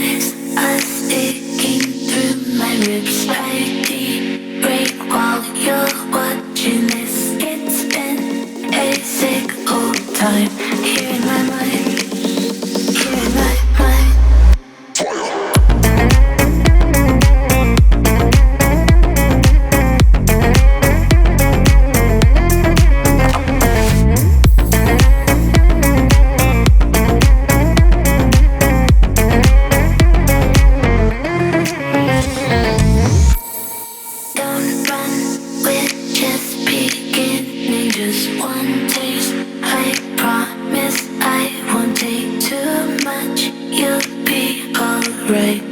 eyes are sticking through my ribs. I deep while you're watching this. It's been a sick old time here in my mind, here in my mind. Don't run, we're just beginning, just one taste. I promise I won't take too much. You'll be alright.